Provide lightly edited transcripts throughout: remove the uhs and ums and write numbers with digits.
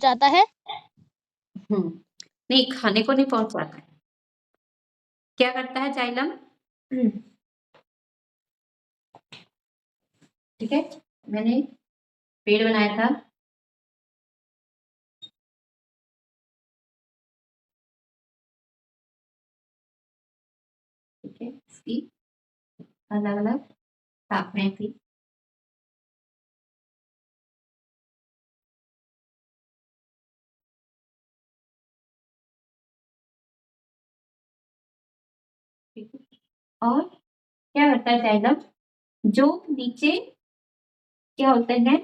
जाता है? नहीं, खाने को नहीं पहुंच जाता है। क्या करता है जाइलम? ठीक है, मैंने पेड़ बनाया था। ठीक है, इसकी अलग अलग शाखाएं थी। ठीक है, और क्या करता है जाइलम? जो नीचे क्या होते हैं,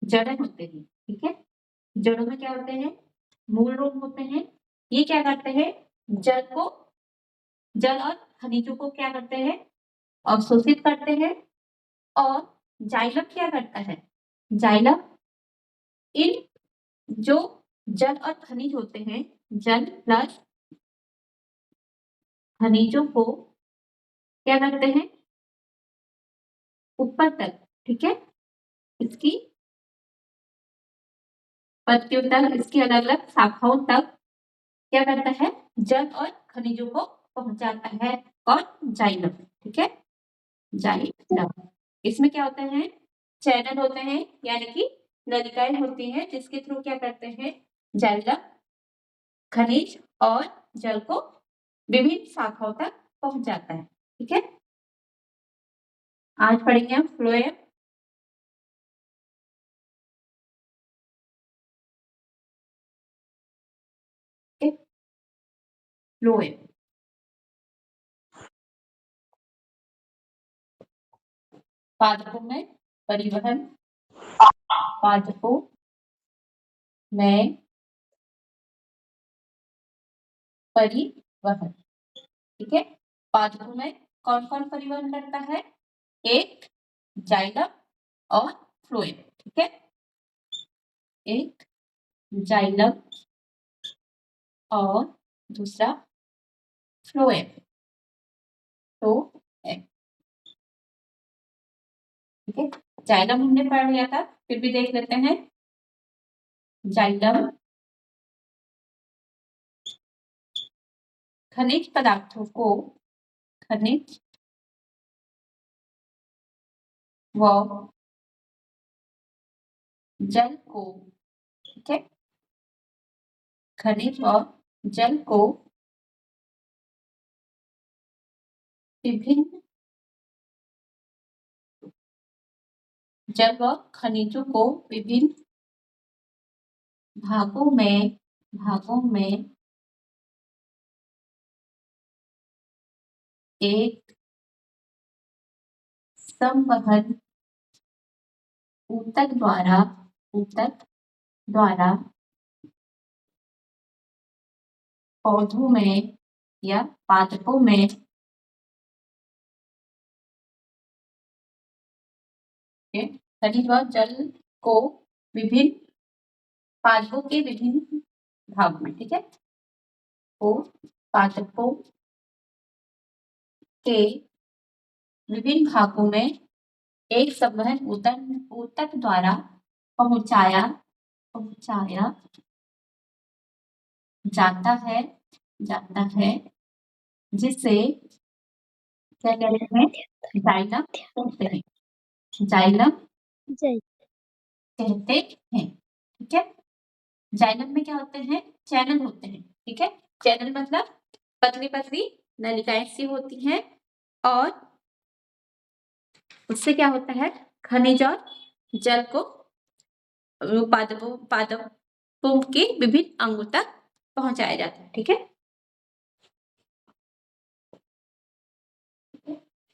जड़ें होते हैं। ठीक है, जड़ों में क्या होते हैं? मूल रोग होते हैं। ये क्या करते हैं? जल और खनिजों को क्या करते हैं? अवशोषित करते हैं। और जाइलम क्या करता है? जाइलम इन जो जल और खनिज होते हैं, जल प्लस खनिजों को क्या करते हैं? ऊपर तक, ठीक है, इसकी पत्तियों तक, इसकी अलग अलग शाखाओं तक क्या करता है? जल और खनिजों को पहुंचाता है। और जाइलम, ठीक है, जाइलम, इसमें क्या होते हैं? चैनल होते हैं, यानी कि नलिकाएं होती हैं, जिसके थ्रू क्या करते हैं? जाइलम खनिज और जल को विभिन्न शाखाओं तक पहुंचाता है। ठीक है, आज पढ़ेंगे हम फ्लोएम। फ्लोएम पादपों में परिवहन, पादपों में परिवहन। ठीक है, पादपों में कौन कौन परिवहन करता है? एक जाइलम और फ्लोएम। ठीक है, एक जाइलम और दूसरा फ्लोएम। तो ठीक है, जाइलम हमने पढ़ लिया था, फिर भी देख लेते हैं। जाइलम खनिज पदार्थों को, खनिज व जल को, ठीक है, खनिज व जल को विभिन्न जल व खनिजों को विभिन्न भागों में एक संवहन ऊतक द्वारा पौधों में या पादपों में खनिज व जल को विभिन्न पादपों के विभिन्न भाग में, ठीक है, तो पादपों के विभिन्न भागों में एक संवहन ऊतक द्वारा पहुंचाया जाता है जिसे क्या कहते हैं? जाइलम कहते हैं। जाइलम कहते हैं। ठीक है, जाइलम में क्या होते हैं? चैनल होते हैं। ठीक है, चैनल मतलब पतली पतली नलिकाएं सी होती हैं, और उससे क्या होता है? खनिज और जल को पादपों के विभिन्न अंगों तक पहुंचाया जाता है। ठीक है,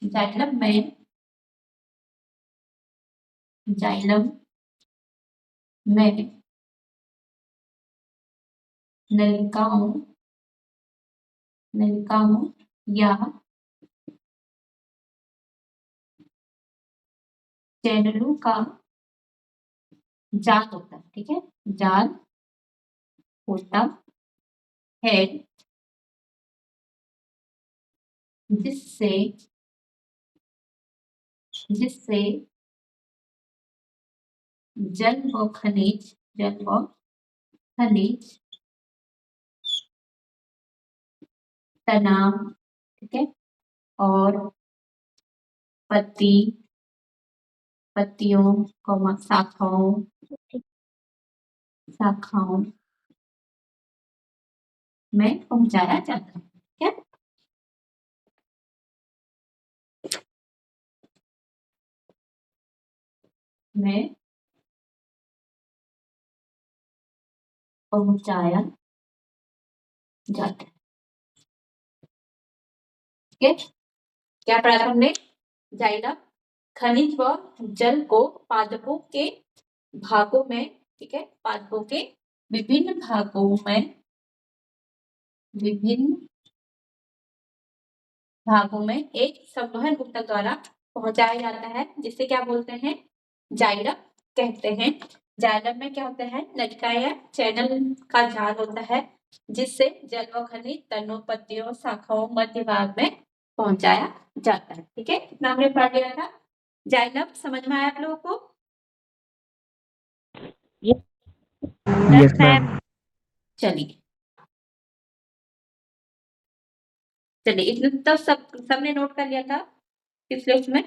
जाइलम में नलिकाओं या चैनलों का जाल होता है। ठीक है, जाल होता है जिससे जल व खनिज जल व खनिज, तना, ठीक है, और पत्तियों, शाखाओं में पहुंचाया जाता है। ठीक है, में पहुंचाया जाता है। ठीक है, क्या पढ़ा था हमने? जाइलम खनिज व जल को पादपों के भागों में, ठीक है, पादपों के विभिन्न भागों में एक संवहन ऊतक द्वारा पहुंचाया जाता है, जिसे क्या बोलते हैं? जाइलम कहते हैं। जाइलम में क्या होता है? नलिका या चैनल का जाल होता है, जिससे जल व खनिज तनों, पत्तियों, शाखाओं, मध्य भाग में पहुंचाया जाता है। ठीक है, इतना हमने पढ़ लिया था। जाइलम समझ में आया आप लोगों को? Yes ma'am. चलिए इतना तो सबने नोट कर लिया था पिछले उसमें।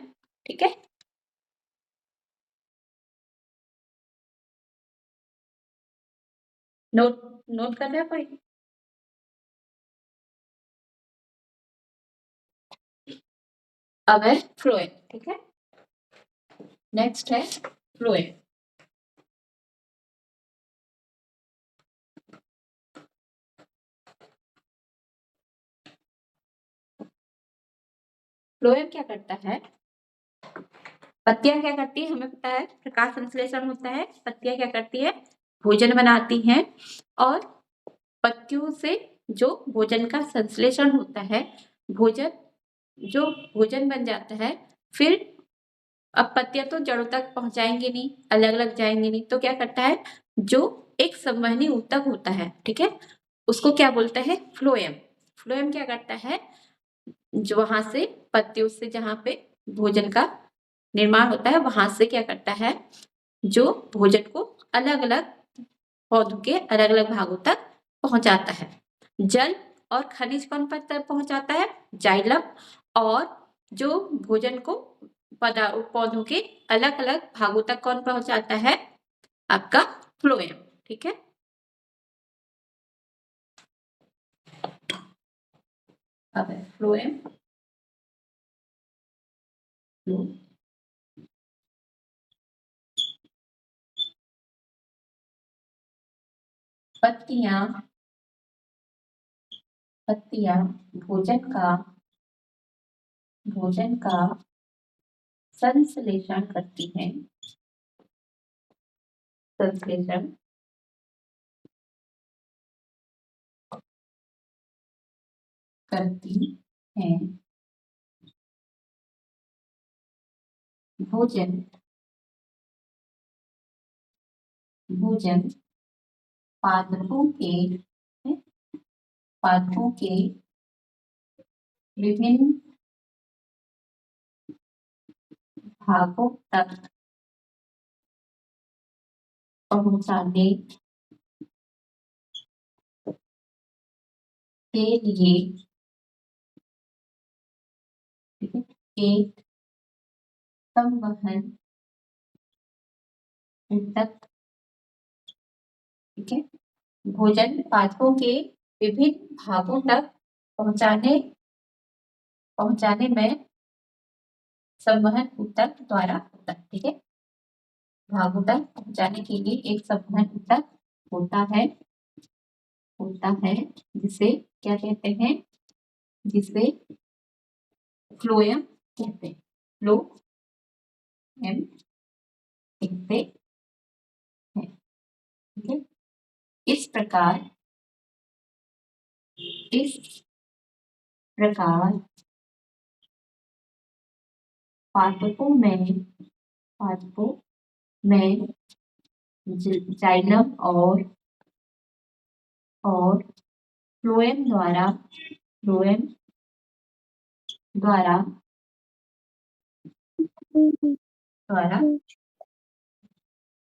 ठीक है, नोट कर रहे हो कोई? अब है फ्लोएम। ठीक है, नेक्स्ट है फ्लोएम। फ्लोएम क्या करता है? पत्तियां क्या करती है? हमें पता है प्रकाश संश्लेषण होता है। पत्तियां क्या करती है? भोजन बनाती हैं, और पत्तियों से जो भोजन का संश्लेषण होता है, जो भोजन बन जाता है, फिर अब पत्तियां तो जड़ों तक पहुंचाएंगे नहीं, अलग अलग जाएंगे नहीं, तो क्या करता है? जो एक संवहनी ऊतक होता है, ठीक है, उसको क्या बोलता है? फ्लोएम। फ्लोएम क्या करता है? जो वहां से पत्तियों से जहां पे भोजन का निर्माण होता है, वहां से क्या करता है? जो भोजन को अलग अलग पौधों के अलग अलग भागों तक पहुंचाता है। जल और खनिज कौन तक पहुंचाता है? जाइलम। और जो भोजन को पौधों के अलग अलग भागों तक कौन पहुंचाता है? आपका फ्लोएम। ठीक है, अब है फ्लोएम। पत्तियां भोजन का संश्लेषण करती हैं। संश्लेषण करती हैं। भोजन पादपों के विभिन्न भागों तक पहुंचाने के लिए एक संवहन ऊतक, ठीक है, भोजन पादपों के विभिन्न भागों तक पहुंचाने में संवहन ऊतक द्वारा होता है। ठीक है, भागों तक पहुंचाने के लिए एक संवहन ऊतक होता है, जिसे क्या कहते हैं? जिसे फ्लोएम कहते हैं। फ्लोएम कहते हैं। ठीक है, इस प्रकार पादपों में जाइलम और फ्लोएम द्वारा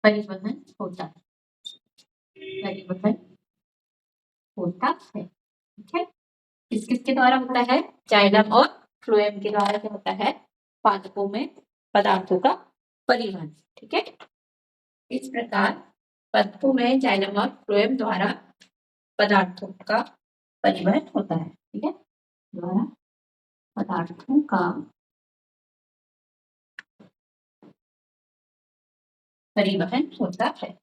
परिवहन होता है। परिवहन होता है। ठीक है, किस किसके द्वारा होता है? जाइलम और फ्लोएम के द्वारा क्या होता है? पादपों में पदार्थों का परिवहन। ठीक है, इस प्रकार पादपों में जाइलम और फ्लोएम द्वारा पदार्थों का परिवहन होता है। ठीक है, द्वारा पदार्थों का परिवहन होता है।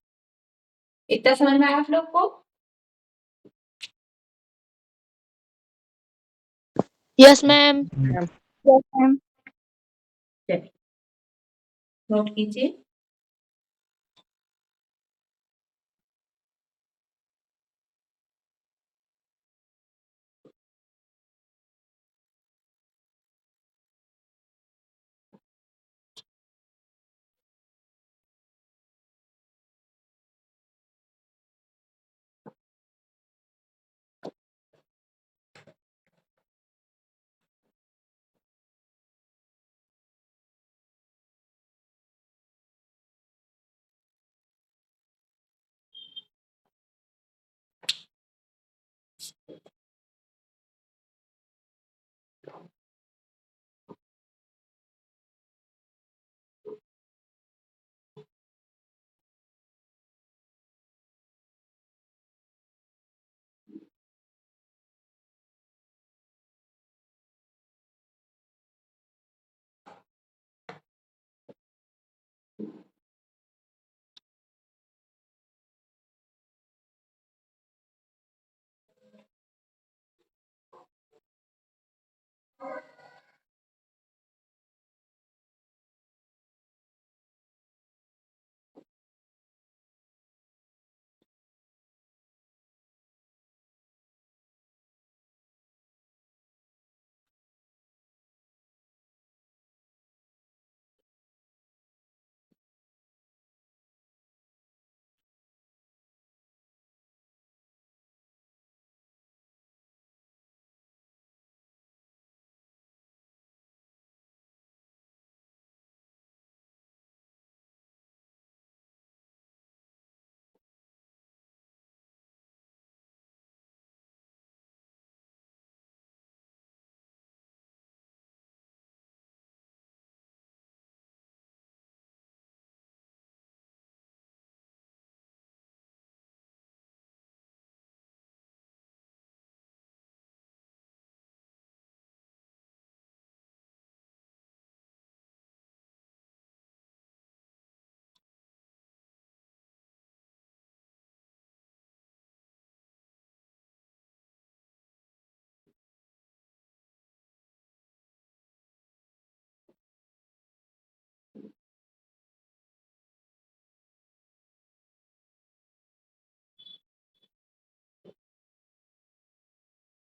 इतना समझ में आया आप लोग को? Yes ma'am. Yes ma'am. चलिए नोट कीजिए।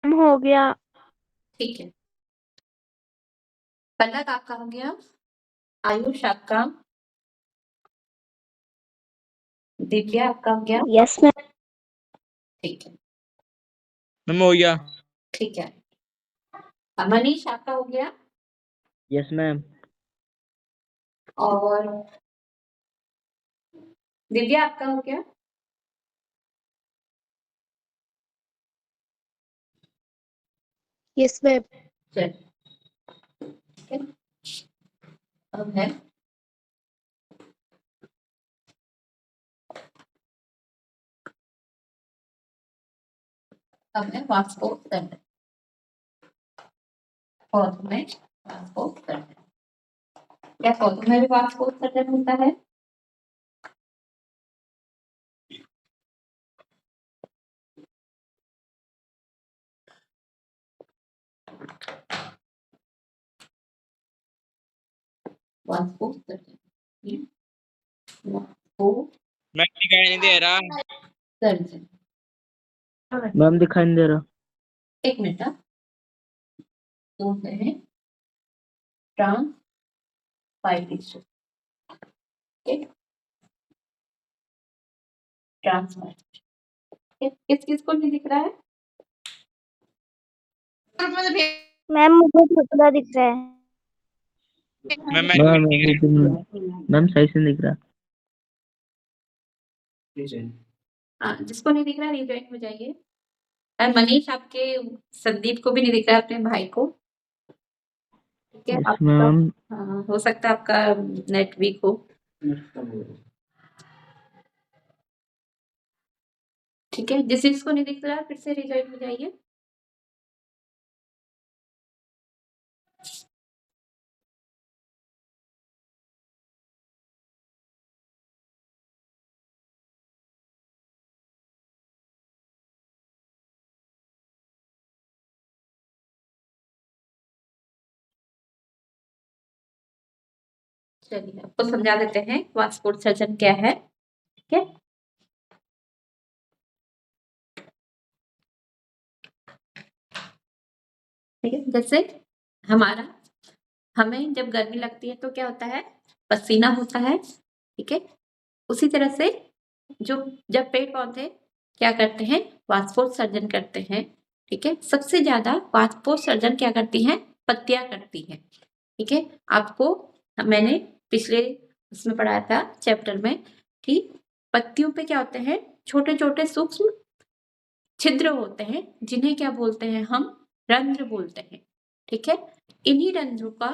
हो गया। ठीक है, पलक आपका हो गया, आयुष आपका, दिव्या आपका हो गया। Yes ma'am. ठीक है, मैम हो गया। ठीक है, मनीष आपका हो गया। Yes ma'am. और दिव्या आपका हो गया। Yes ma'am. चल, ठीक है, अब है वाष्पोत्सर्जन। पौधों में वाष्पोत्सर्जन, क्या पौधों में भी वाष्पोत्सर्जन होता है? वाष्पोत्सर्जन, मैम दिखाई नहीं दे रहा। सर्जन। मैम दिखाई नहीं दे रहा। एक मिनट, तो है ट्रांसपाइरेशन। ट्रांसपाइरेशन किस किस को नहीं दिख रहा है? मैम मुझे टुकड़ा दिख रहा है। मैम मैम सही से दिख रहा। जिसको नहीं दिख रहा रिजॉइन हो जाइए। और मनीष आपके संदीप को भी नहीं दिख रहा, अपने भाई को। ठीक है, यस आपका मैम। हो सकता है आपका नेट वीक हो। ठीक है, जिसको नहीं दिख रहा फिर से रिजॉइन हो जाइए। चलिए आपको समझा देते हैं वाष्पोत्सर्जन क्या है। ठीक है, ठीक है, जैसे हमें जब गर्मी लगती है तो क्या होता है, पसीना होता है। ठीक है, उसी तरह से जब पेड़ पौधे क्या करते हैं, वाष्पोत्सर्जन करते हैं। ठीक है, सबसे ज्यादा वाष्पोत्सर्जन क्या करती हैं, पत्तियां करती हैं। ठीक है, आपको मैंने पिछले उसमें पढ़ाया था चैप्टर में कि पत्तियों पे क्या होते हैं, छोटे छोटे सूक्ष्म छिद्र होते हैं, जिन्हें क्या बोलते हैं, हम रंध्र बोलते हैं। ठीक है, इन्हीं रंध्रों का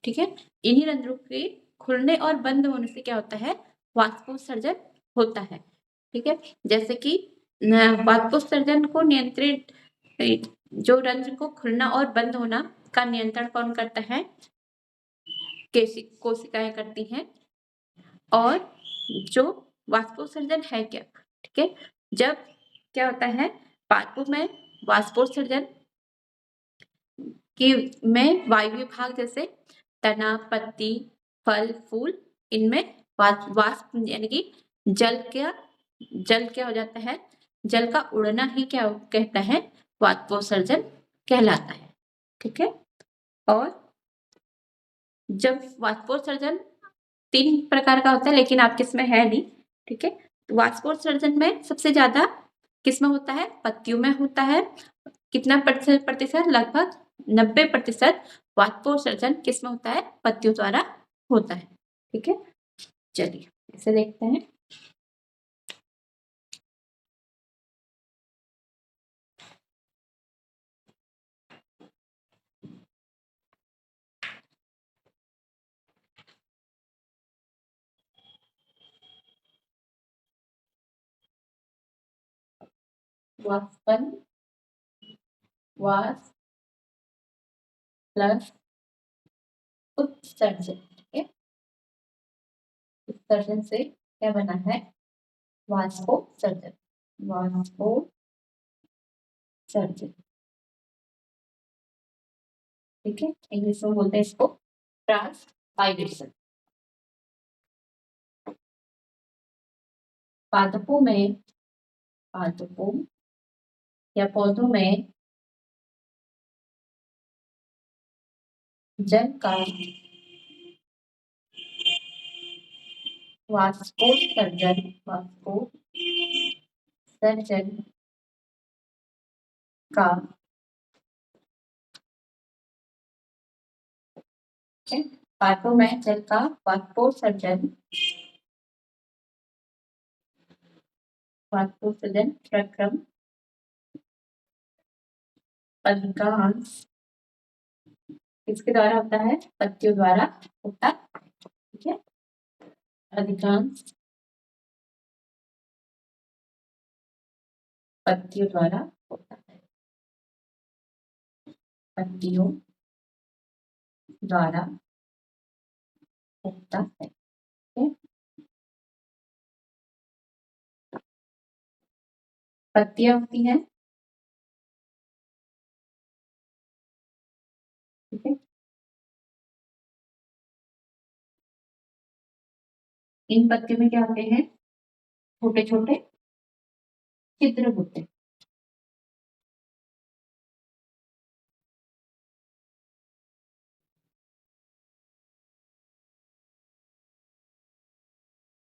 ठीक है, इन्हीं रंध्रों के खुलने और बंद होने से क्या होता है, वाष्पोत्सर्जन होता है। ठीक है, जैसे कि वाष्पोत्सर्जन को नियंत्रित, जो रंध्र को खुलना और बंद होना का नियंत्रण कौन करता है, कोशिकाएं करती हैं। और जो वाष्पोत्सर्जन है क्या, ठीक है, जब क्या होता है, पादपों में वाष्पोत्सर्जन में वायु भाग जैसे तना, पत्ती, फल, फूल, इनमें वाष्प यानी कि जल क्या हो जाता है, जल का उड़ना ही क्या कहता है, वाष्पोत्सर्जन कहलाता है। ठीक है, और जब वाष्पोत्सर्जन 3 प्रकार का होता है, लेकिन आपके इसमें है नहीं। ठीक है, वाष्पोत्सर्जन में सबसे ज्यादा किसमें होता है, पत्तियों में होता है। कितना प्रतिशत, लगभग 90% वाष्पोत्सर्जन किसमें होता है, पत्तियों द्वारा होता है। ठीक है, चलिए इसे देखते हैं। वाष्पन, वाष्प प्लस उत्सर्जन। ठीक है, उत्सर्जन से क्या बना है, वाष्पोत्सर्जन। वाष्पोत्सर्जन, ठीक है, इंग्लिश में बोलते हैं इसको ट्रांसपाइरेशन। पादपों या पौधों में जल का वाष्पोत्सर्जन का पादपों में जल का वाष्पोत्सर्जन प्रक्रम अधिकांश किसके द्वारा होता है, पत्तियों द्वारा होता है। ठीक है, अधिकांश पत्तियों द्वारा होता है, पत्तियों द्वारा होता है। पत्तियां होती हैं, ठीक है, इन पत्तियों में क्या होते हैं, छोटे छोटे छिद्र होते हैं।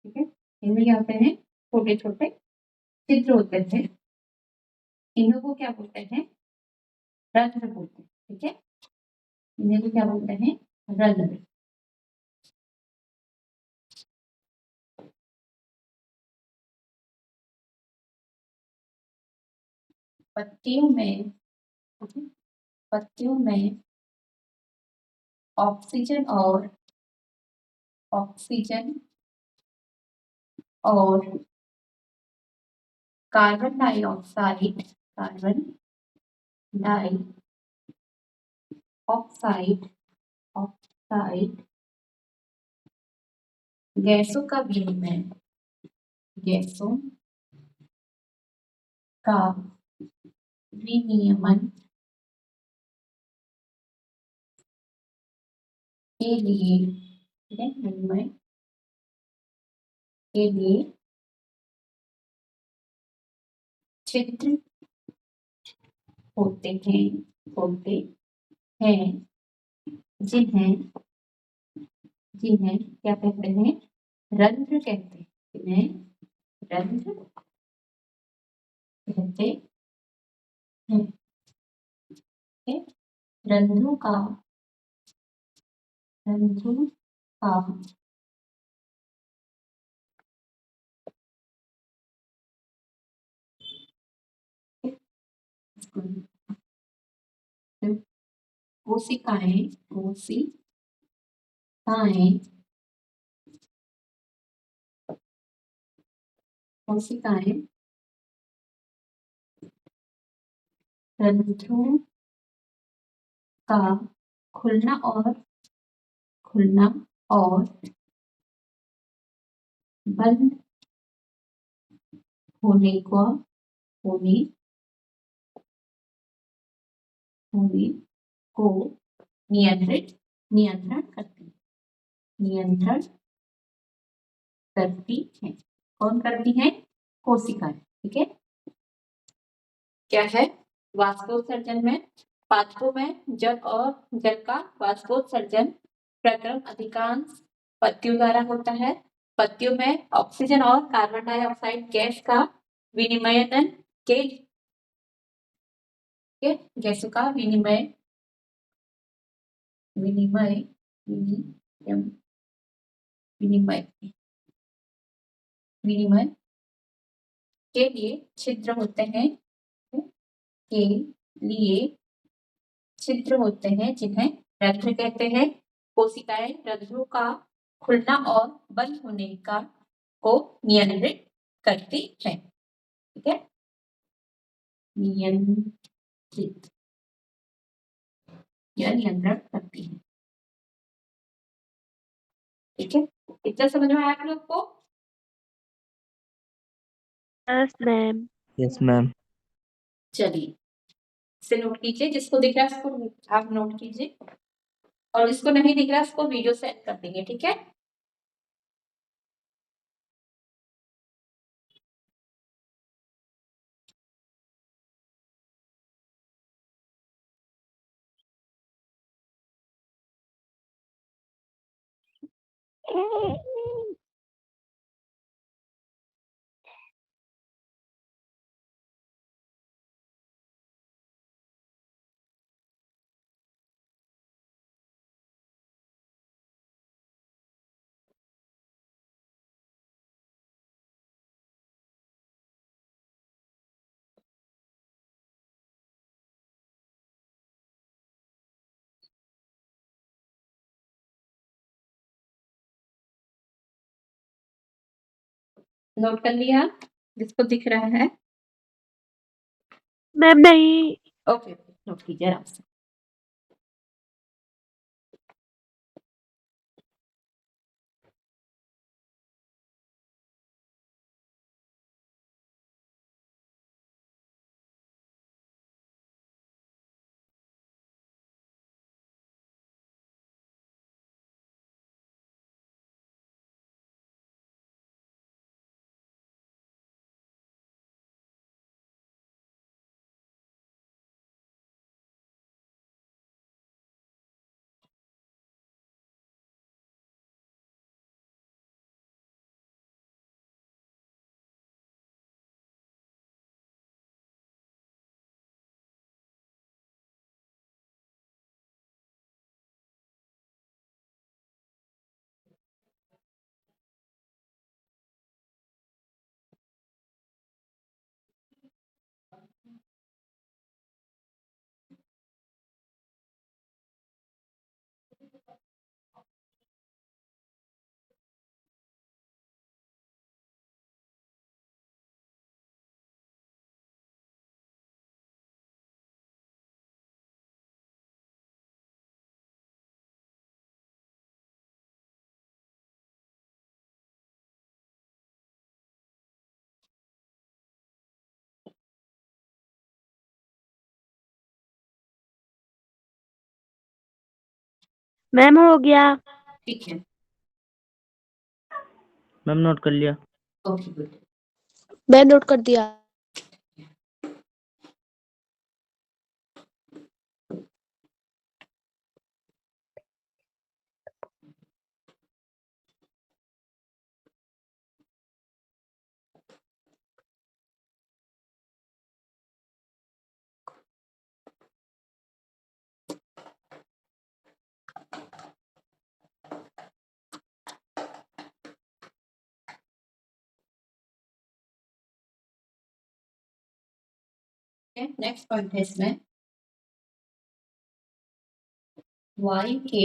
ठीक है, इनमें क्या होते हैं, छोटे छोटे छिद्र होते थे, इन्हीं को क्या बोलते हैं, रंध्र बोलते हैं। ठीक है, इन्हें को क्या बोलते हैं, रंध्र। पत्तियों में ऑक्सीजन और कार्बन डाइऑक्साइड गैसों का विनियमन के लिए छिद्र होते हैं जिन्हें क्या कहते हैं? रंध्र कहते हैं। जिन्हें रंध्र कहते हैं। रंध्रों का कोशिकाएं रंध्रों का खुलना और बंद होने को नियंत्रण करती है। कौन करती है? कोशिकाएं। ठीक है। क्या है? वाष्पोत्सर्जन में पादपों में जल का वाष्पोत्सर्जन प्रक्रम अधिकांश पत्तियों द्वारा होता है। पत्तियों में ऑक्सीजन और कार्बन डाइऑक्साइड गैस का विनिमयन के गैसों का विनिमय के लिए छिद्र होते हैं जिन्हें रंध्र कहते हैं। कोशिकाएं रंध्रों का खुलना और बंद होने को नियंत्रित करती है। ठीक है। नियंत्रण करती है। ठीक है। इतना समझ में आया आप लोग को? Yes ma'am. Yes ma'am. चलिए इसे नोट कीजिए। जिसको दिख रहा है उसको आप नोट कीजिए और जिसको नहीं दिख रहा है उसको वीडियो सेंड कर देंगे। ठीक है। नोट कर लिया जिसको दिख रहा है? मैम नहीं। ओके नोट कीजिए आराम से। मैम हो गया। ठीक है, मैम नोट कर लिया। Okay good. मैं नोट कर दिया। नेक्स्ट पॉइंट है इसमें y के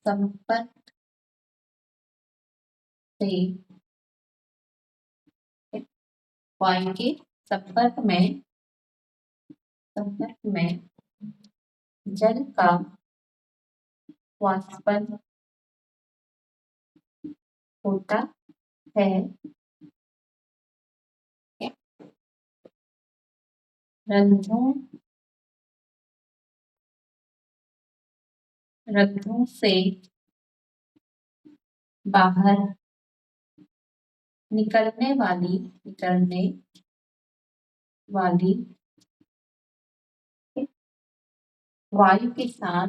संपर्क से y के संपर्क में जल का वाष्पन होता है। रंध्रों से बाहर निकलने वाली वायु के साथ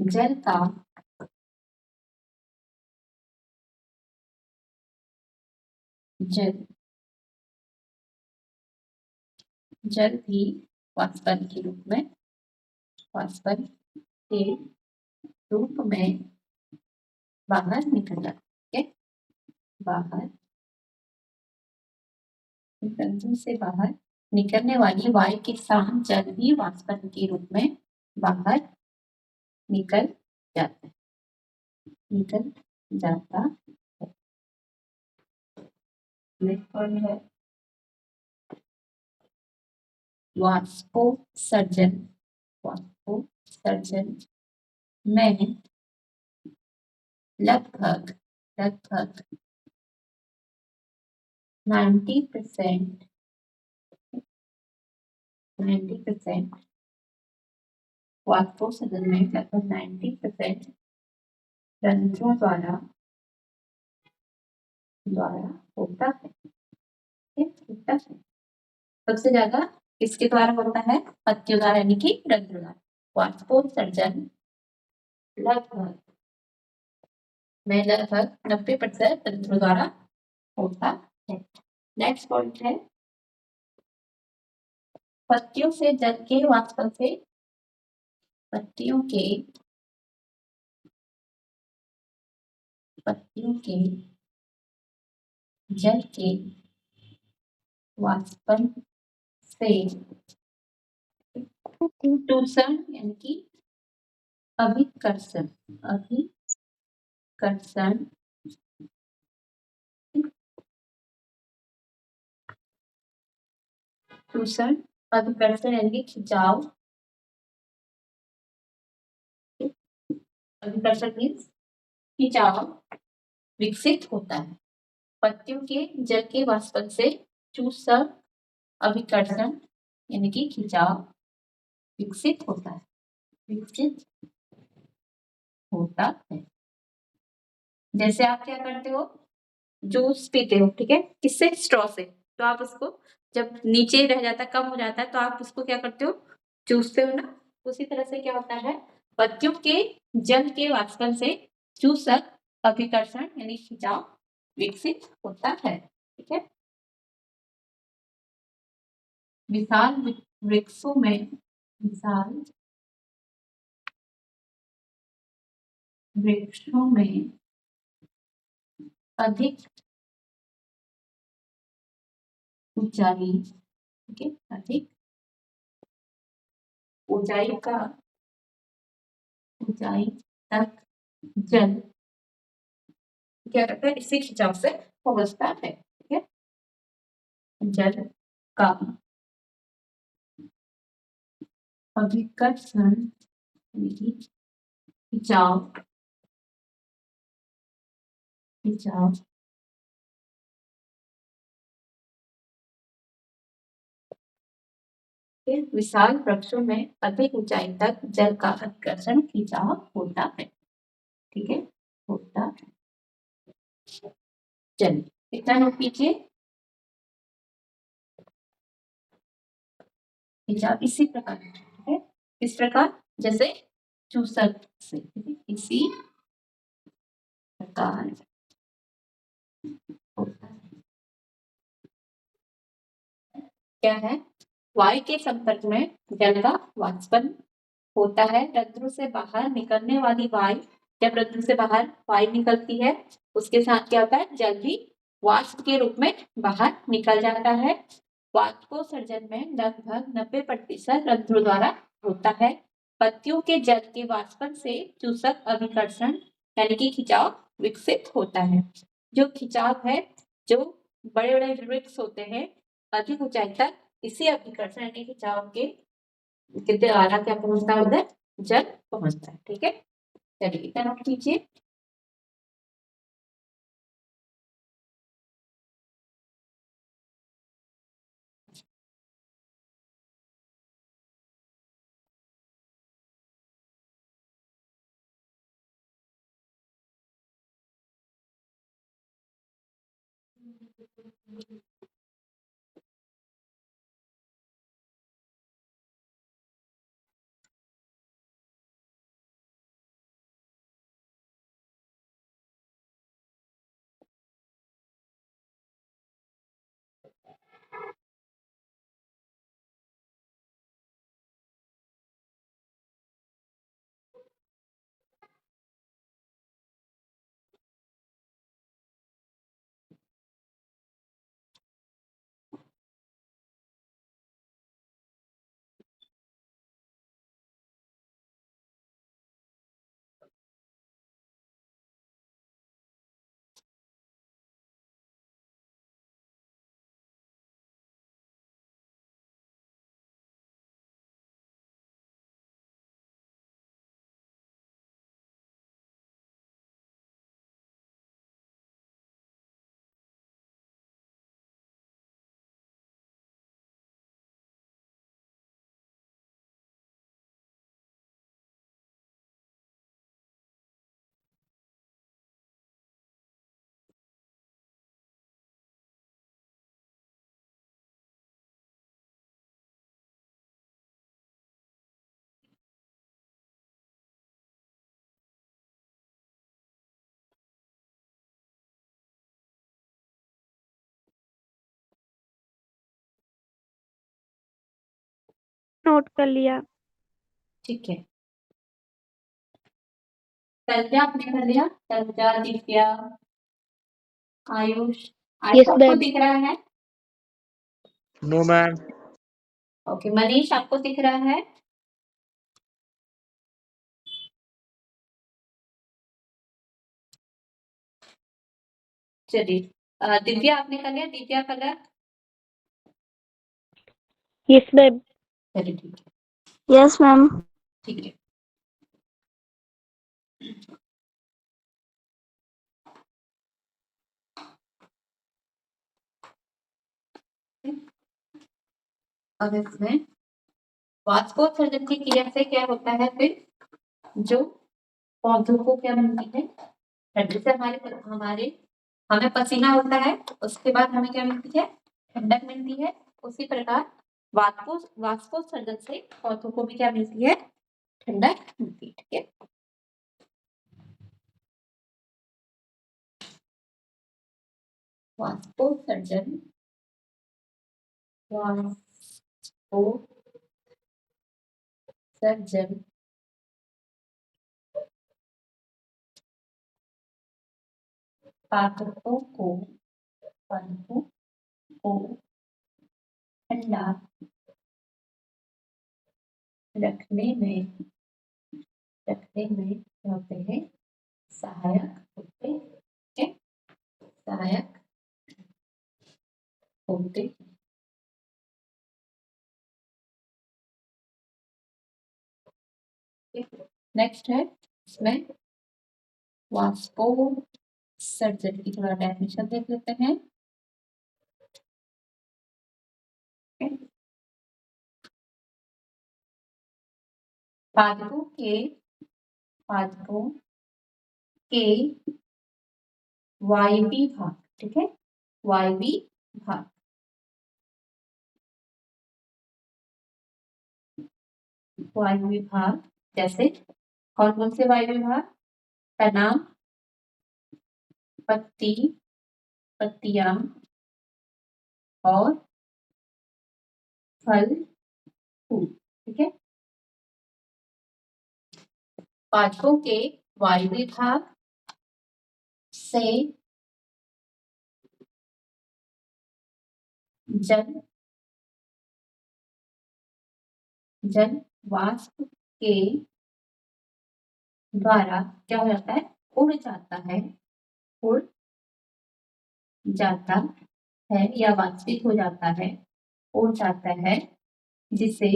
जल का जल भी वाष्पन के रूप में बाहर निकल जाता है। रंध्रों से बाहर निकलने वाली वायु के साथ जल भी वाष्पन के रूप में बाहर निकल जाता है। नेक्स्ट पॉइंट है वाष्पोत्सर्जन में लगभग 90% वाष्पोत्सर्जन में लगभग 90% रंध्रों द्वारा होता है। सबसे ज्यादा किसके द्वारा होता है? पत्तियों द्वारा यानी कि रंध्र द्वारा। वाष्पोत्सर्जन लगभग 90% रंध्रों द्वारा होता है। नेक्स्ट पॉइंट है पत्तियों से जल के वाष्पन से पत्तियों के जल के वाष्पन से टूसन यानी कि अभिकर्षण यानी कि खिंचाव। अभिकर्षण मीन्स खिंचाव विकसित होता है। पत्तियों के जल के वाष्पन से चूसर अभिकर्षण यानी कि खिंचाव विकसित होता है। जैसे आप क्या करते हो, जूस पीते हो, ठीक है, किससे? स्ट्रॉ से। तो आप उसको जब नीचे रह जाता है, कम हो जाता है, तो आप उसको क्या करते हो? चूसते हो ना। उसी तरह से क्या होता है, पत्तियों के जल के वाष्पन से चूसक अभिकर्षण यानी खिंचाव विकसित होता है। ठीक है। विशाल वृक्षों में अधिक ऊंचाई, ठीक है, अधिक ऊंचाई तक जल क्या करता है? इसी खिंचाव से पहुंचता है। ठीक है। जल का अभिकर्षण खिंचाव है। विशाल वृक्षों में अधिक ऊंचाई तक जल का आकर्षण खिंचाव होता है। ठीक है, होता है। चलिए इतना नोट कीजिए। खिंचाव इसी प्रकार, ठीक है, इस प्रकार जैसे चूसक से, ठीक है, इसी प्रकार होता है। क्या है? वायु के संपर्क में जल का वाष्पन होता है। रंध्रों से बाहर निकलने वाली वायु, जब रंध्र से बाहर वायु निकलती है उसके साथ क्या होता है? जल भी वाष्प के रूप में बाहर निकल जाता है। वाष्पोत्सर्जन में लगभग 90% रंध्रों द्वारा होता है। पत्तियों के जल के वाष्पन से चूसक अभिकर्षण यानी कि खिंचाव विकसित होता है। जो खिंचाव है, जो बड़े बड़े वृक्ष होते हैं अधिक ऊंचाई तक इसी अभिकर्षण यानी खिंचाव के द्वारा क्या पहुंचता है? उधर जल पहुंचता है। ठीक है, चलिए इतना नोट कीजिए। नोट कर लिया। ठीक है, तनुजा आपने कर लिया? तनुजा, दिव्या, आयुष, Yes, आपको ma'am. दिख रहा है? No ma'am. ओके, मनीष आपको दिख रहा है? चलिए दिव्या आपने कर लिया? दिव्या कलर? Yes, ma'am. चलिए ठीक है, Yes, ma'am. ठीक है। अब इसमें वाष्पोत्सर्जन की क्रिया से क्या होता है? फिर जो पौधों को क्या मिलती है? ठंड से हमारे हमें पसीना होता है, उसके बाद हमें क्या मिलती है? ठंडक मिलती है। उसी प्रकार वाष्पोत्सर्जन से पौधों को भी क्या मिलती है? ठंडक मिलती है। ठीक है, वाष्पोत्सर्जन, वाष्पोत्सर्जन पादपों को ठंडा रखने में क्या होते हैं? सहायक होते हैं। सहायक होते। नेक्स्ट है इसमें वाष्पोत्सर्जन की थोड़ा डेफिनेशन देख लेते हैं। पादपों के वायवी भाग, ठीक है, वायवी भाग, वायवी भाग जैसे कौन कौन से वायवी भाग? तना, पत्ती, पत्तियां और फल फूल, ठीक है। पादपों के वायवी भाग से जल वाष्प के द्वारा क्या हो जाता है? उड़ जाता है, उड़ जाता है या वाष्पित हो जाता है, उड़ जाता है, जिसे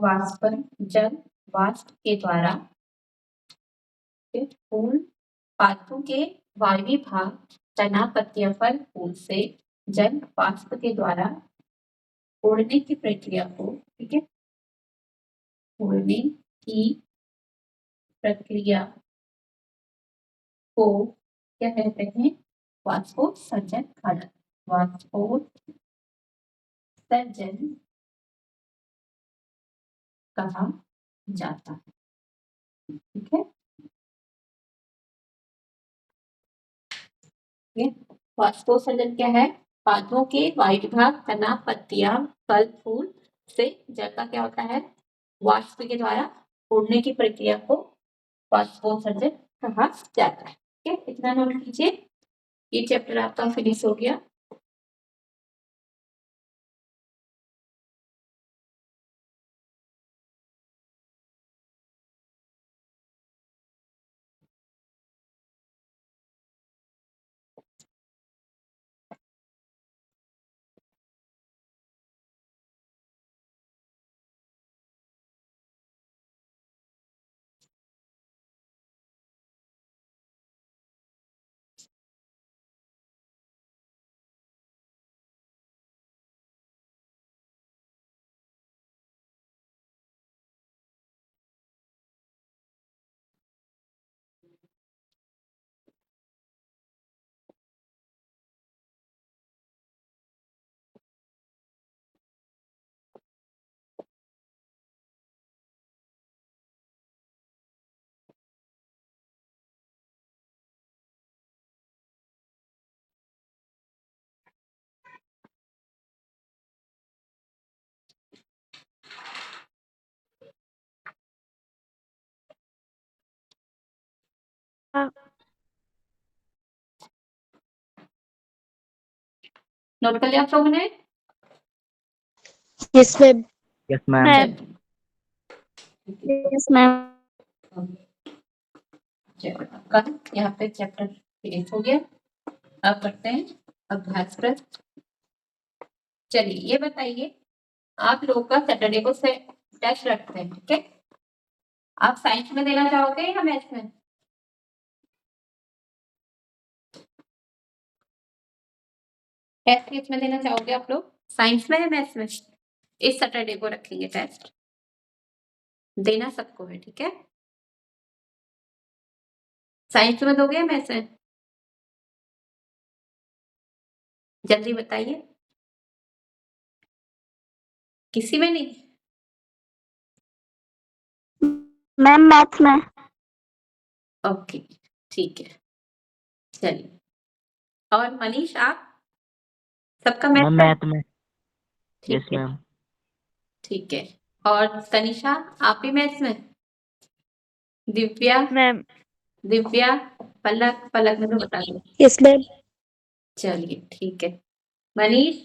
वाष्पन जल वाष्प के द्वारा फूल पादपों के वायवी भाग तना, पत्तियां, फल फूल से जल वाष्प के द्वारा उड़ने की प्रक्रिया को, ठीक है, उड़ने की प्रक्रिया को क्या कहते हैं? वाष्पोत्सर्जन कहा जाता है, वाष्पोत्सर्जन कहा जाता है, ठीक है। वाष्पोत्सर्जन क्या है? पादपों के वायु भाग तना, पत्तियां, फल फूल से जल का क्या होता है? वाष्प के द्वारा उड़ने की प्रक्रिया को वाष्पोत्सर्जन कहा जाता है, ठीक है। इतना नोट कीजिए। ये चैप्टर आपका फिनिश हो गया। नोट कर लिया आप लोगों ने? Yes, ma'am. Yes, ma'am. Ma'am. Yes, ma'am. आपका यहाँ पे चैप्टर फिनिश हो गया। अब करते हैं अभ्यास प्रश्न। चलिए ये बताइए, आप लोग का सैटरडे को से टेस्ट रखते हैं, ठीक है। आप साइंस में देना चाहोगे या मैथ्स में? टेस्ट किस में देना चाहोगे आप लोग? साइंस में या मैथ्स में? इस सैटरडे को रखेंगे टेस्ट, देना सबको है, ठीक है। साइंस में दोगे या मैथ्स में? जल्दी बताइए। किसी में नहीं? मैम मैथ्स में। ओके ठीक है, चलिए। और मनीष आप? सबका मैम मैथ्स है? मैथ में। ठीक यस है, मैम। ठीक है। और तनिषा आप भी मैथ्स में? दिव्या? मैम। दिव्या, पलक, पलक में तो बता दो। Yes, ma'am. चलिए ठीक है। मनीष?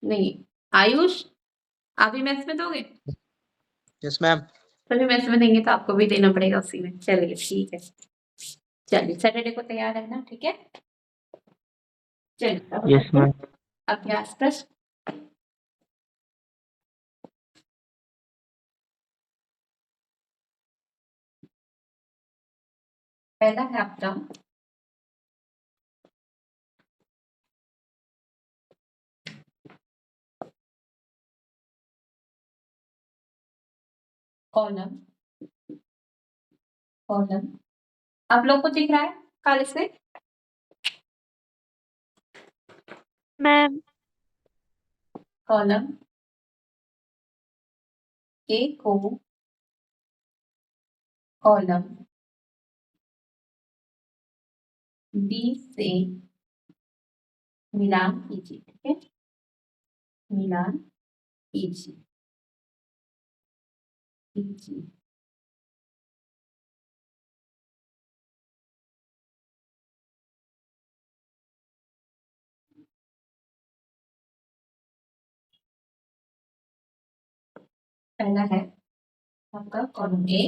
नहीं। आयुष आप भी मैथ्स में दोगे? Yes ma'am. सभी मैथ्स में देंगे तो आपको भी देना पड़ेगा उसी में। चलिए ठीक है, चलिए सैटरडे को तैयार रहना, ठीक है। चलिए यस मैम। अभ्यास प्रश्न। पहला है आपका कॉलम कॉलम आप लोग को दिख रहा है काले से? मैम कॉलम ए को कॉलम बी से मिलान कीजिए। ठीक है, मिलान कीजिए कीजिए। पहला है आपका कॉलम ए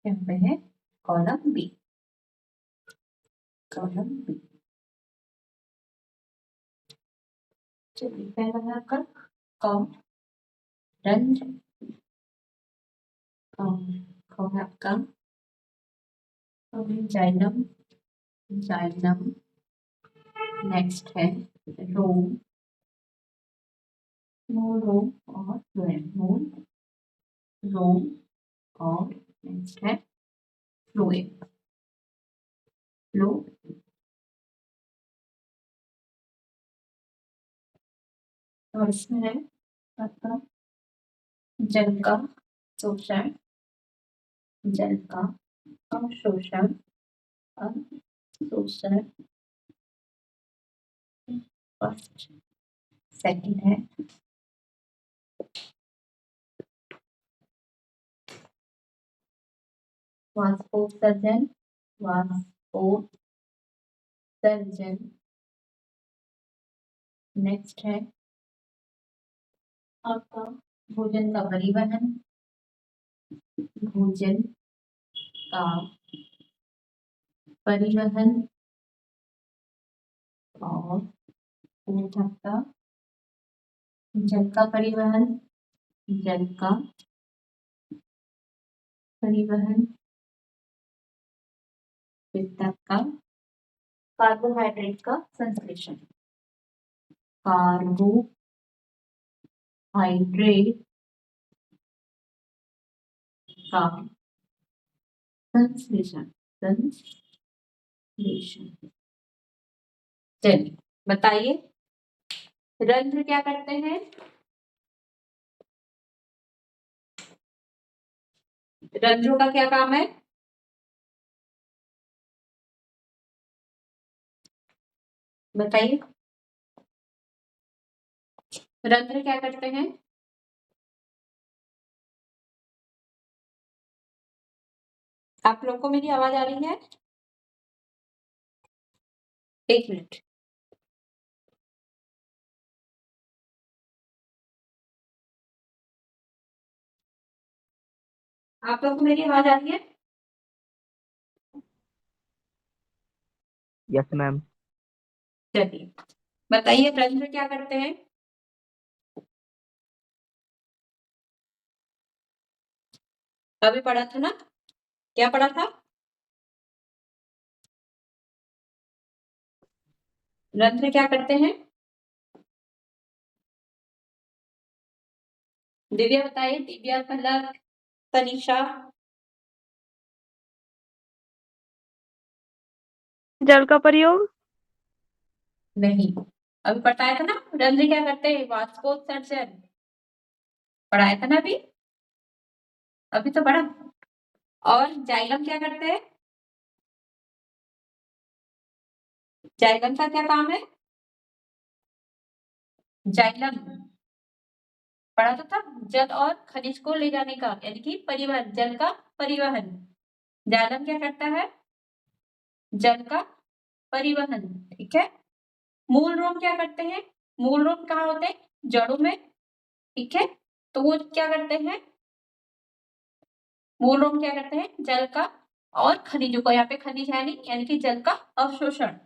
यहाँ पे है कॉलम बी चलिए पहला है आपका कॉरेंज है आपका जाइलम नेक्स्ट है रोम रोम और फ्लोएम रोम और नेक्स्ट है फ्लोएम फ्लो और इसमें है आपका जल का शोषण अवशोषण फर्स्ट सेकंड है वाष्पोत्सर्जन नेक्स्ट है आपका भोजन का परिवहन और ऊर्ध्वता जल का परिवहन वितरक का कार्बोहाइड्रेट का संश्लेषण कार्बोहाइड्रेट का संश्लेषण चलिए बताइए रंध्र क्या करते हैं? रंध्रों का क्या काम है? बताइए रंध्र क्या करते हैं? आप लोग को मेरी आवाज आ रही है? एक मिनट। आप लोग को मेरी आवाज आ रही है? Yes, ma'am. चलिए बताइए रंध्र क्या करते हैं? अभी पढ़ा था ना, क्या पढ़ा था? रंध्र क्या करते हैं? दिव्या बताइए, दिव्या, पलक, तनिषा। जल का प्रयोग नहीं, अभी बताया था ना रंध्र क्या करते हैं, वाष्पोत्सर्जन पढ़ाया था ना अभी तो पढ़ा। और जाइलम क्या करते हैं? जाइलम का क्या काम है? जाइलम पढ़ा तो था, जल और खनिज को ले जाने का यानी कि परिवहन, जल का परिवहन। जाइलम क्या करता है? जल का परिवहन। ठीक है, मूल रोम क्या करते हैं? मूल रोम कहाँ होते हैं? जड़ों में। ठीक है, तो वो क्या करते हैं? मूल रोम क्या करते हैं? जल का और खनिजों को, यहाँ पे खनिज है नहीं, यानी कि जल का अवशोषण।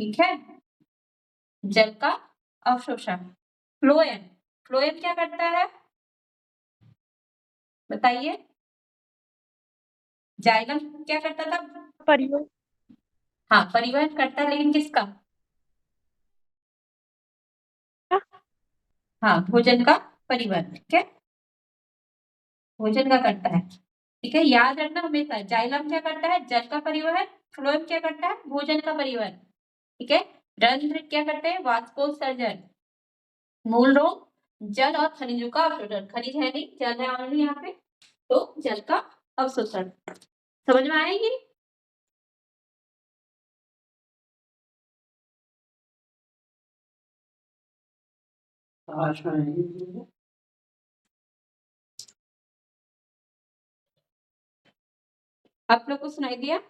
ठीक है, जल का अवशोषण। फ्लोएम क्या करता है? बताइए, जाइलम क्या करता था? प्रयोग हाँ, परिवहन करता है, लेकिन किसका? हाँ, भोजन का परिवहन, ठीक है, भोजन का करता है, ठीक है, याद रखना हमेशा, जाइलम क्या करता है, जल का परिवहन, फ्लोएम क्या करता है, भोजन का परिवहन, ठीक है, रंध्र क्या करते हैं, वाष्पोत्सर्जन, मूल रोग, जल और खनिजों का अवशोषण, खनिज है नहीं, जल है ऑलरेडी यहाँ पे, तो जल का अवशोषण, समझ में आएगी? आप लोग को सुनाई दिया?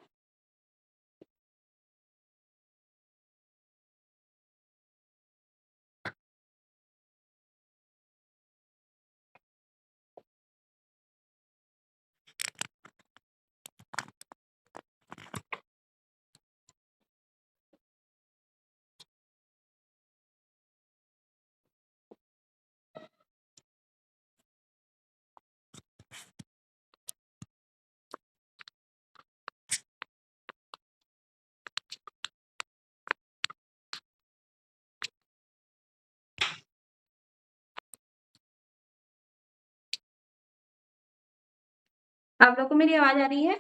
आप लोग को मेरी आवाज आ रही है?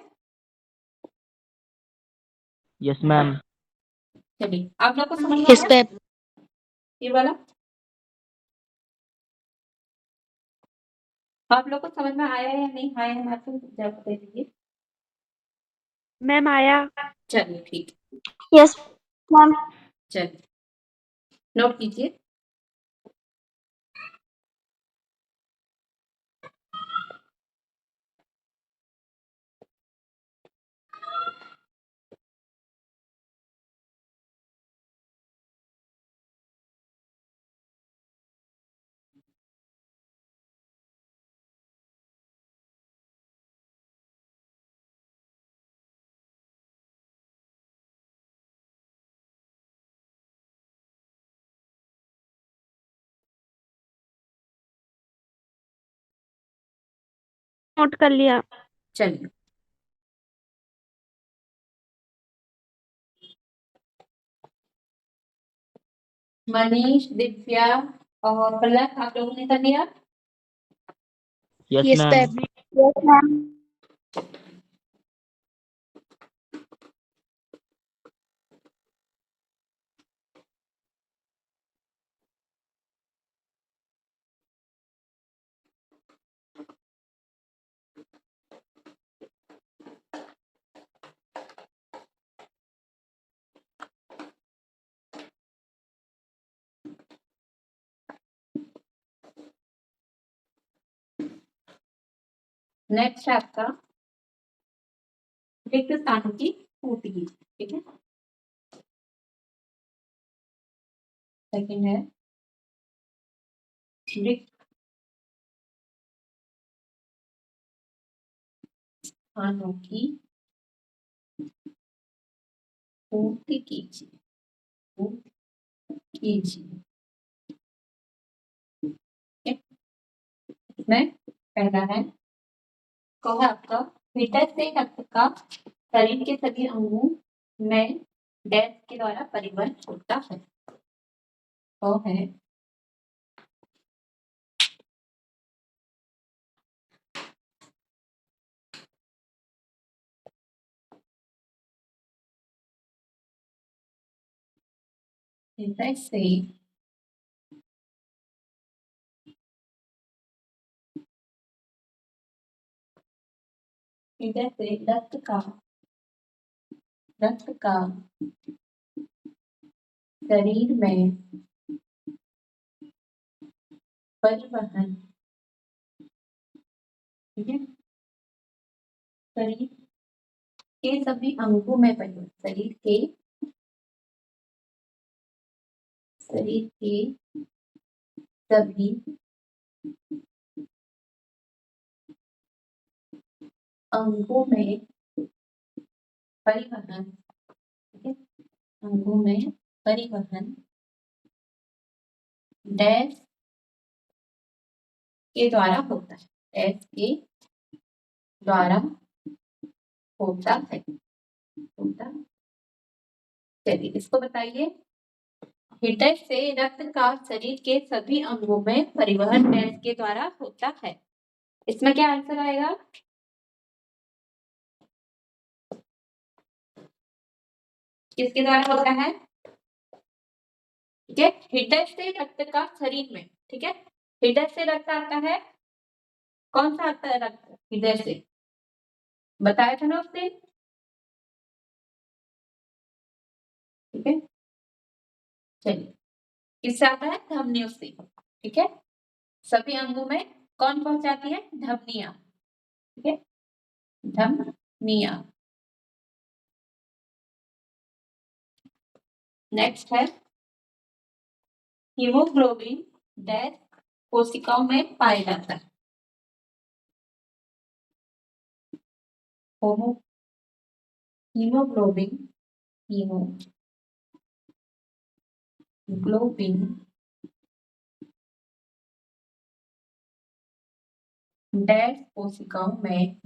Yes, ma'am. चलिए, आप लोग को समझ में Yes, आया ma'am. ये वाला? आप लोग को समझ में आया या नहीं आया है, मैं आपको जवाब दे दीजिए। मैम आया। चलिए ठीक है, Yes, ma'am. चलिए नोट कीजिए। नोट कर लिया। चलिए, मनीष, दिव्या और पलक, आप लोगों ने कर लिया? Yes, Yes, ma'am. ma'am. Yes, ma'am. Next है आपका रिक्त स्थानों की पूर्ति, ठीक है, सेकंड है रिक्त स्थानों की पूर्ति कीजिए, पूर्ति कीजिए, ठीक है? इसमें पहला है कहो आपका भीतर से रक्त का शरीर के सभी अंगों में डैश के द्वारा परिवहन होता है, तो है भीतर से भीतर से रक्त का शरीर में परिवहन, ठीक है, शरीर के सभी अंगों में परिवहन, शरीर के सभी अंगों में परिवहन, ठीक है, अंगों में परिवहन डैश के द्वारा होता है, डैश के द्वारा होता है, होता। चलिए इसको बताइए, हृदय से रक्त का शरीर के सभी अंगों में परिवहन डैश के द्वारा होता है। इसमें क्या आंसर आएगा? किसके द्वारा होता है? ठीक है, हृदय से रक्त का शरीर में। ठीक है, हृदय से रक्त आता है, कौन सा आता है रक्त हृदय से? बताया था ना उस दिन। ठीक है, चलिए, किससे आता है? धमनियों से। ठीक है, सभी अंगों में कौन पहुंचाती है? धमनियां। ठीक है, धमनियां। नेक्स्ट है हीमोग्लोबिन डैश कोशिकाओं में पाया जाता है। हीमोग्लोबिन डैश कोशिकाओं में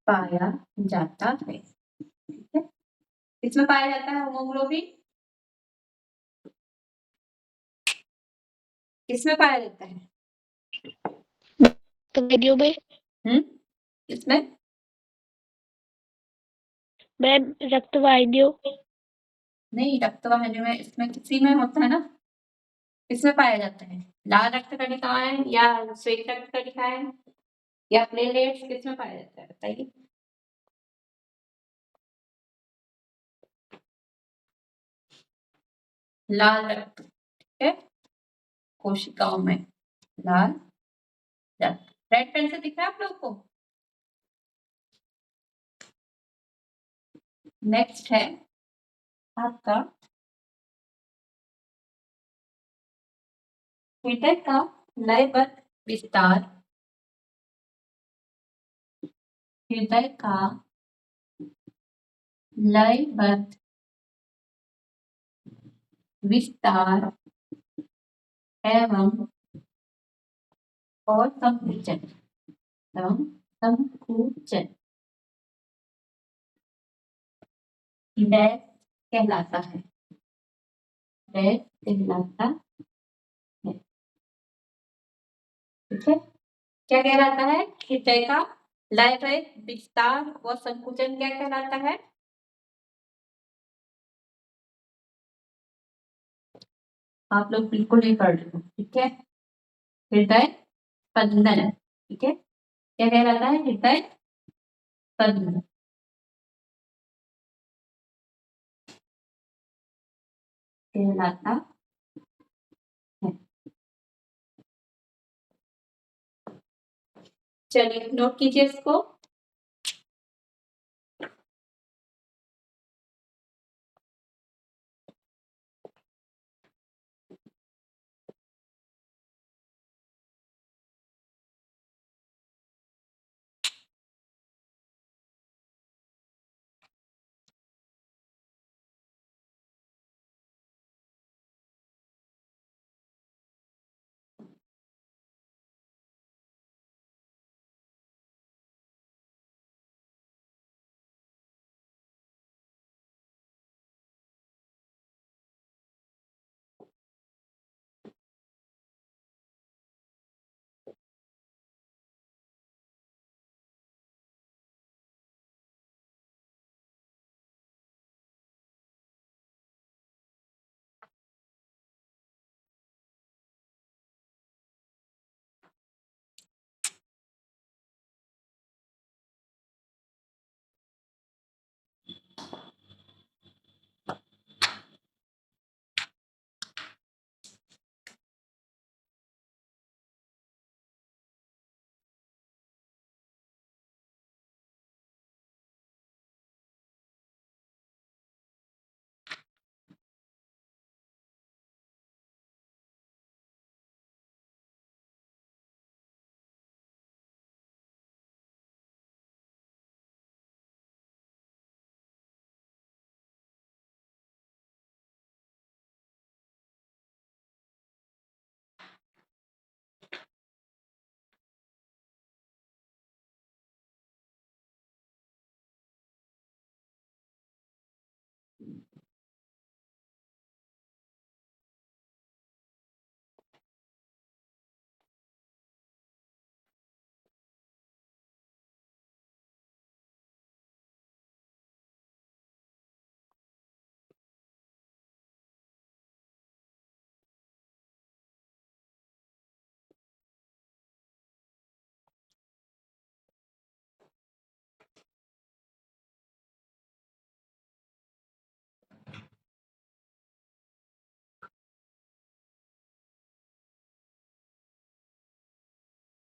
पाया जाता है। ठीक है, किसमें पाया जाता है हीमोग्लोबिन? किसमें पाया जाता है? वीडियो में किसमें? मैम रक्तवाहिनियों नहीं, रक्तवाहिनी में, इसमें किसी में होता है ना। किसमें पाया जाता है? लाल रक्त कणिकाएं या श्वेत रक्त कणिकाएं या प्लेटलेट्स, किसमें पाया जाता है बताइए? लाल रक्त। ठीक है, कोशिकाओं में लाल रक्त। रेड पेन से दिख रहा है आप लोग को? नेक्स्ट है आपका हृदय का लयबद्ध विस्तार। हृदय का लयबद्ध विस्तार एवं और संकुचन डैश कहलाता है। डैश कहलाता है। ठीक है, क्या कहलाता है? हृदय का लयबद्ध विस्तार व संकुचन क्या कहलाता है? आप लोग बिल्कुल नहीं पढ़ रहे हो। ठीक है, हृदय स्पंदन। ठीक है, क्या कहलाता है? हृदय स्पंदन कहलाता है। चलिए नोट कीजिए इसको।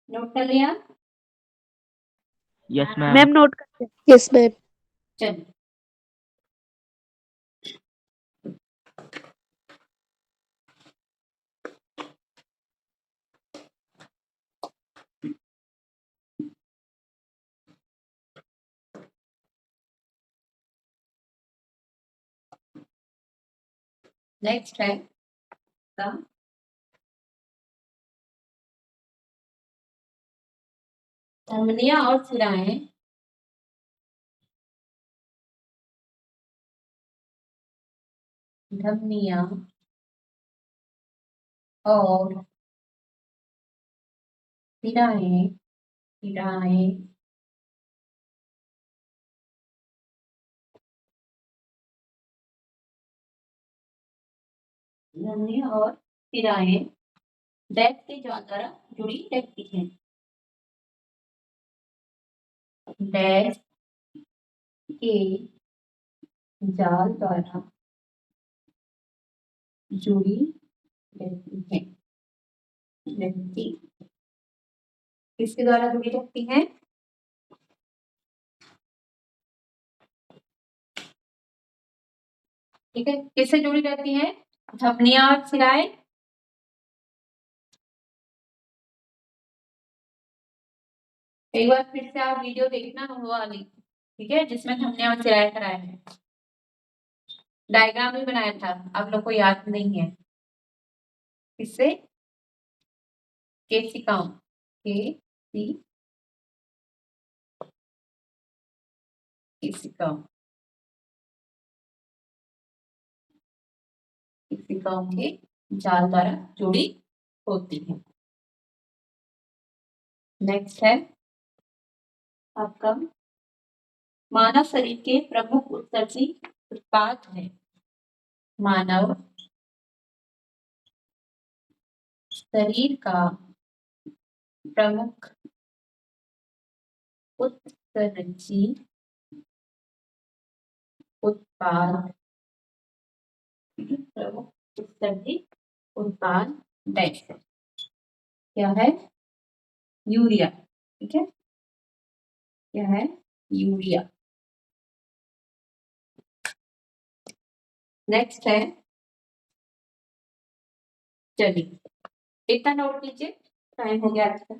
नोट कर लिया? Yes, ma'am. मैम नोट करते हैं। Yes ma'am. चलिए नेक्स्ट है का धमनियां और सिराएं धमनियां और सिराएं सिराएं धमनियां और सिराएं डैश के जाल द्वारा जुड़ी रहती हैं। डैश के जाल द्वारा जुड़ी रहती है। रहती किसके द्वारा जुड़ी रहती है? ठीक है, किससे जुड़ी रहती है? धमनियां और सिराएं एक बार फिर से आप वीडियो देखना वो वाली, ठीक है, जिसमें धमनियां और सिराएं कराया है, डायग्राम भी बनाया था, आप लोग को याद नहीं है। किससे? केसिकाओं केसिकाओं केसिकाओं के जाल द्वारा जुड़ी होती है। नेक्स्ट है आपका मानव शरीर के प्रमुख उत्सर्जी उत्पाद है। मानव शरीर का प्रमुख उत्सर्जी उत्पाद प्रमुख उत्सर्जी उत्पाद डैश है। क्या है? यूरिया। ठीक है, क्या है? यूरिया। नेक्स्ट है, चलिए इतना नोट कीजिए, टाइम हो गया आज का।